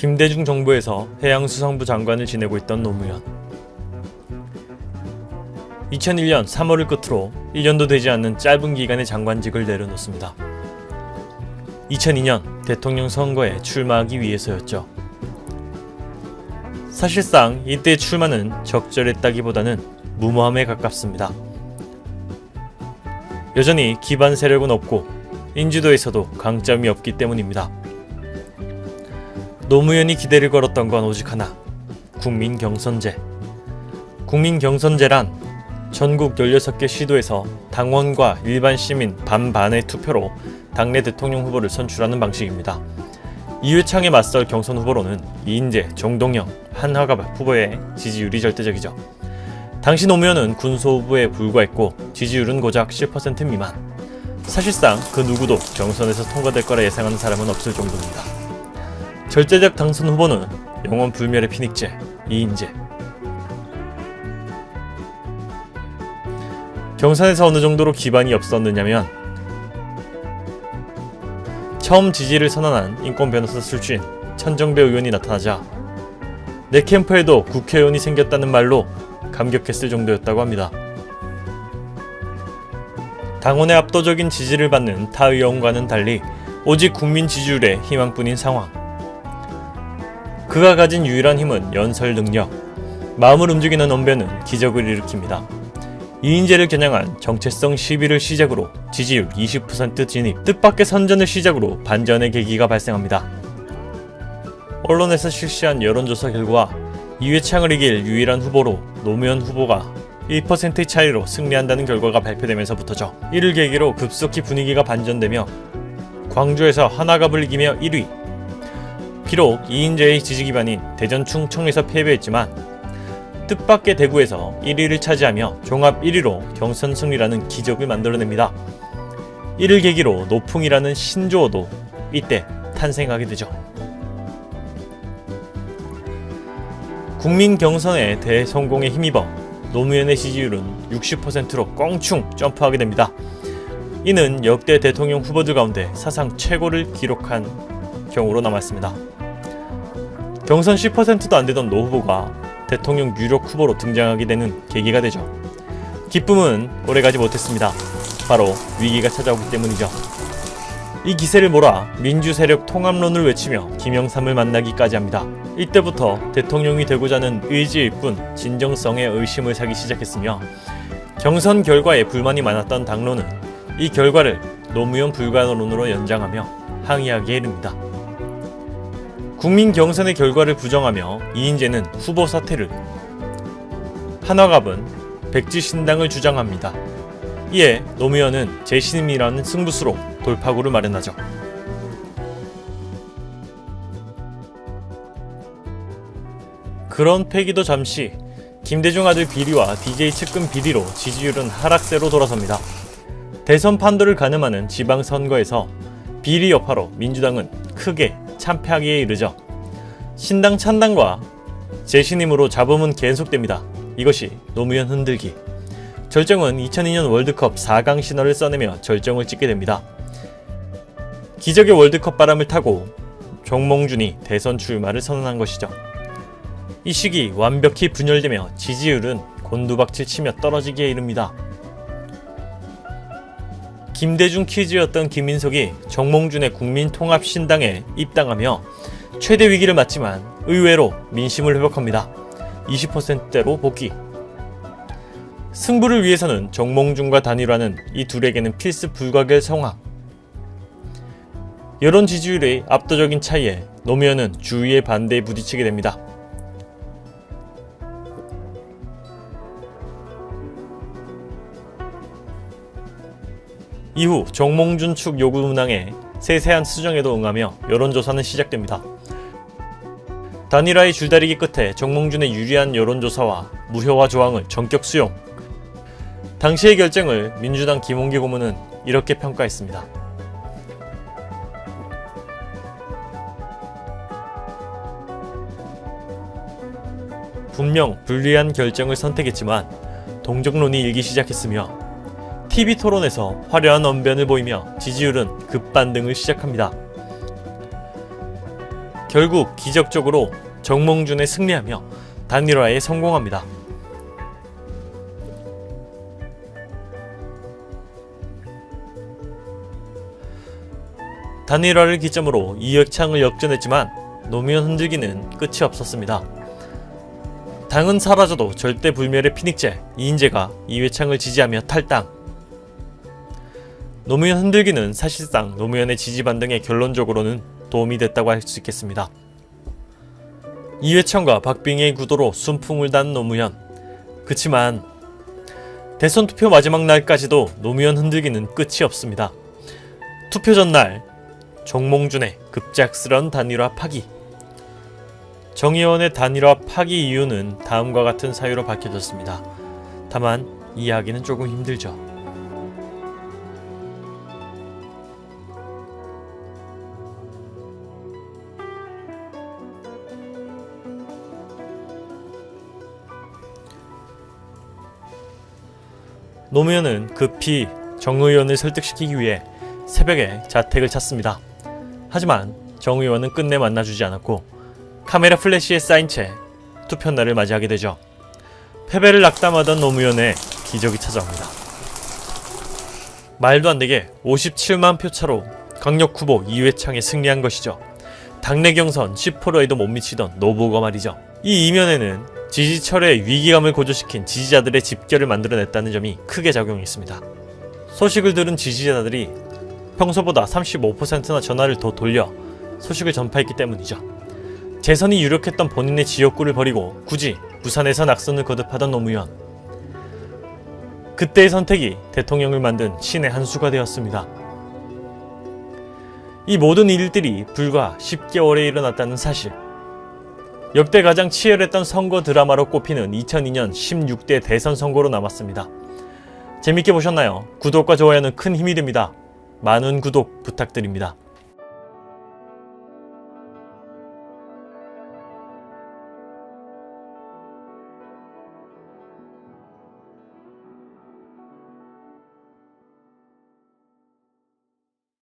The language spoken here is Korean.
김대중 정부에서 해양수산부 장관을 지내고 있던 노무현. 2001년 3월을 끝으로 1년도 되지 않는 짧은 기간의 장관직을 내려놓습니다. 2002년 대통령 선거에 출마하기 위해서였죠. 사실상 이때의 출마는 적절했다기보다는 무모함에 가깝습니다. 여전히 기반 세력은 없고 인지도에서도 강점이 없기 때문입니다. 노무현이 기대를 걸었던 건 오직 하나, 국민경선제. 국민경선제란 전국 16개 시도에서 당원과 일반 시민 반반의 투표로 당내 대통령 후보를 선출하는 방식입니다. 이회창에 맞설 경선 후보로는 이인재, 정동영, 한화갑 후보의 지지율이 절대적이죠. 당시 노무현은 군소 후보에 불과했고 지지율은 고작 10% 미만. 사실상 그 누구도 경선에서 통과될 거라 예상하는 사람은 없을 정도입니다. 절대적 당선 후보는 영원 불멸의 피닉제, 이인재. 경선에서 어느 정도로 기반이 없었느냐면 처음 지지를 선언한 인권 변호사 출신 천정배 의원이 나타나자 내 캠프에도 국회의원이 생겼다는 말로 감격했을 정도였다고 합니다. 당원의 압도적인 지지를 받는 타 의원과는 달리 오직 국민 지지율에 희망뿐인 상황. 그가 가진 유일한 힘은 연설 능력, 마음을 움직이는 언변은 기적을 일으킵니다. 이인재를 겨냥한 정체성 시비를 시작으로 지지율 20% 진입, 뜻밖의 선전을 시작으로 반전의 계기가 발생합니다. 언론에서 실시한 여론조사 결과 이회창을 이길 유일한 후보로 노무현 후보가 1%의 차이로 승리한다는 결과가 발표되면서부터죠. 이를 계기로 급속히 분위기가 반전되며 광주에서 한화갑을 이기며 1위. 비록 이인재의 지지 기반인 대전 충청에서 패배했지만 뜻밖의 대구에서 1위를 차지하며 종합 1위로 경선 승리라는 기적을 만들어냅니다. 이를 계기로 노풍이라는 신조어도 이때 탄생하게 되죠. 국민 경선의 대성공에 힘입어 노무현의 지지율은 60%로 껑충 점프하게 됩니다. 이는 역대 대통령 후보들 가운데 사상 최고를 기록한 경우로 남았습니다. 경선 10%도 안 되던 노 후보가 대통령 유력 후보로 등장하게 되는 계기가 되죠. 기쁨은 오래가지 못했습니다. 바로 위기가 찾아오기 때문이죠. 이 기세를 몰아 민주세력 통합론을 외치며 김영삼을 만나기까지 합니다. 이때부터 대통령이 되고자 하는 의지일 뿐 진정성에 의심을 사기 시작했으며 경선 결과에 불만이 많았던 당론은 이 결과를 노무현 불가론으로 연장하며 항의하기에 이릅니다. 국민 경선의 결과를 부정하며 이인재는 후보 사퇴를, 한화갑은 백지신당을 주장합니다. 이에 노무현은 재신임이라는 승부수로 돌파구를 마련하죠. 그런 패기도 잠시 김대중 아들 비리와 DJ 측근 비리로 지지율은 하락세로 돌아섭니다. 대선 판도를 가늠하는 지방선거에서 비리 여파로 민주당은 크게 참패하기에 이르죠. 신당 찬당과 재신임으로 잡음은 계속됩니다. 이것이 노무현 흔들기. 절정은 2002년 월드컵 4강 신화를 써내며 절정을 찍게 됩니다. 기적의 월드컵 바람을 타고 정몽준이 대선 출마를 선언한 것이죠. 이 시기 완벽히 분열되며 지지율은 곤두박질 치며 떨어지기에 이릅니다. 김대중 퀴즈였던 김민석이 정몽준의 국민통합신당에 입당하며 최대 위기를 맞지만 의외로 민심을 회복합니다. 20%대로 복귀. 승부를 위해서는 정몽준과 단일화는 이 둘에게는 필수 불가결 상황. 여론 지지율의 압도적인 차이에 노무현은 주위의 반대에 부딪히게 됩니다. 이후 정몽준 측 요구 문항에 세세한 수정에도 응하며 여론조사는 시작됩니다. 단일화의 줄다리기 끝에 정몽준의 유리한 여론조사와 무효화 조항을 전격 수용. 당시의 결정을 민주당 김홍기 고문은 이렇게 평가했습니다. 분명 불리한 결정을 선택했지만 동정론이 일기 시작했으며 TV토론에서 화려한 언변을 보이며 지지율은 급반등을 시작합니다. 결국 기적적으로 정몽준에 승리하며 단일화에 성공합니다. 단일화를 기점으로 이회창을 역전했지만 노무현 흔들기는 끝이 없었습니다. 당은 사라져도 절대 불멸의 피닉제 이인재가 이회창을 지지하며 탈당. 노무현 흔들기는 사실상 노무현의 지지 반등에 결론적으로는 도움이 됐다고 할 수 있겠습니다. 이회창과 박빙의 구도로 순풍을 단 노무현. 그치만 대선 투표 마지막 날까지도 노무현 흔들기는 끝이 없습니다. 투표 전날 정몽준의 급작스런 단일화 파기. 정 의원의 단일화 파기 이유는 다음과 같은 사유로 밝혀졌습니다. 다만 이해하기는 조금 힘들죠. 노무현은 급히 정 의원을 설득시키기 위해 새벽에 자택을 찾습니다. 하지만 정 의원은 끝내 만나주지 않았고 카메라 플래시에 쌓인 채 투표날을 맞이하게 되죠. 패배를 낙담하던 노무현의 기적이 찾아옵니다. 말도 안되게 57만 표 차로 강력 후보 이회창에 승리한 것이죠. 당내 경선 10%에도 못 미치던 노부가 말이죠. 이 이면에는 지지철의 위기감을 고조시킨 지지자들의 집결을 만들어냈다는 점이 크게 작용했습니다. 소식을 들은 지지자들이 평소보다 35%나 전화를 더 돌려 소식을 전파했기 때문이죠. 재선이 유력했던 본인의 지역구를 버리고 굳이 부산에서 낙선을 거듭하던 노무현. 그때의 선택이 대통령을 만든 신의 한 수가 되었습니다. 이 모든 일들이 불과 10개월에 일어났다는 사실. 역대 가장 치열했던 선거 드라마로 꼽히는 2002년 16대 대선 선거로 남았습니다. 재밌게 보셨나요? 구독과 좋아요는 큰 힘이 됩니다. 많은 구독 부탁드립니다.